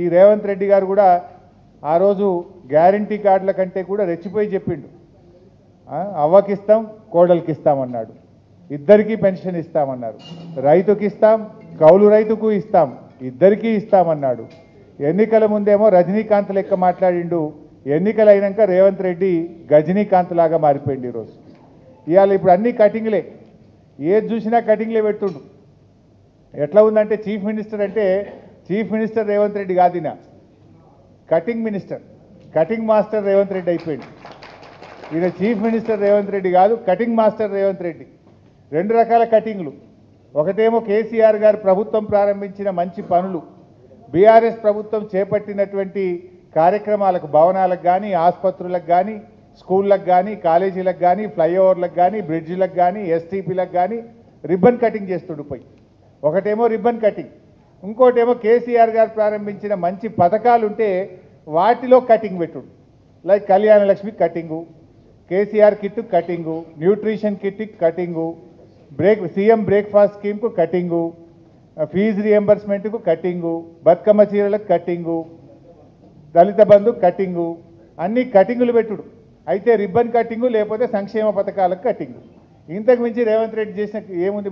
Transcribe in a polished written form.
ఈ రేవంత్ రెడ్డి గారు కూడా ఆ రోజు గ్యారంటీ కార్డుల కంటే కూడా రెచ్చిపోయి చెప్పిండు. అవ్వకిస్తాం కోడలికి ఇస్తామన్నాడు, ఇద్దరికీ పెన్షన్ ఇస్తామన్నారు, రైతుకి ఇస్తాం కౌలు రైతుకు ఇస్తాం, ఇద్దరికీ ఇస్తామన్నాడు. ఎన్నికల ముందేమో రజనీకాంత్ లెక్క మాట్లాడిండు, ఎన్నికలు అయినాక రేవంత్ రెడ్డి గజనీకాంత్ లాగా మారిపోయింది. ఈరోజు ఇవాళ ఇప్పుడు అన్ని కటింగ్లే, ఏది చూసినా కటింగ్లే పెడుతుండు. ఎట్లా ఉందంటే చీఫ్ మినిస్టర్ అంటే చీఫ్ మినిస్టర్ రేవంత్ రెడ్డి కాదు, ఈయన cutting minister, cutting master Revanth Reddy అయిపోయింది. ఈయన చీఫ్ మినిస్టర్ రేవంత్ రెడ్డి కాదు, కటింగ్ మాస్టర్ రేవంత్ రెడ్డి. రెండు రకాల కటింగ్లు. ఒకటేమో కేసీఆర్ గారు ప్రభుత్వం ప్రారంభించిన మంచి పనులు, బీఆర్ఎస్ ప్రభుత్వం చేపట్టినటువంటి కార్యక్రమాలకు, భవనాలకు కానీ, ఆసుపత్రులకు కానీ, స్కూళ్ళకు కానీ, కాలేజీలకు కానీ, ఫ్లైఓవర్లకు కానీ, బ్రిడ్జిలకు కానీ, ఎస్టీపీలకు కానీ రిబ్బన్ కటింగ్ చేస్తుండిపోయి. ఒకటేమో రిబ్బన్ కటింగ్, ఇంకోటేమో కేసీఆర్ గారు ప్రారంభించిన మంచి పథకాలు ఉంటే వాటిలో కటింగ్ పెట్టుడు. Like Kalyana Lakshmi cutting, KCR kit cutting, nutrition kit cutting, CM breakfast స్కీమ్కు కటింగు, ఫీజు రియంబర్స్మెంట్కు కటింగు, బతుకమ్మ చీరలకు కటింగు, దళిత బంధు కటింగు, అన్ని కటింగులు పెట్టుడు. అయితే రిబ్బన్ కటింగు లేకపోతే సంక్షేమ పథకాలకు కటింగు. ఇంతకు మించి రేవంత్ రెడ్డి చేసిన ఏముంది?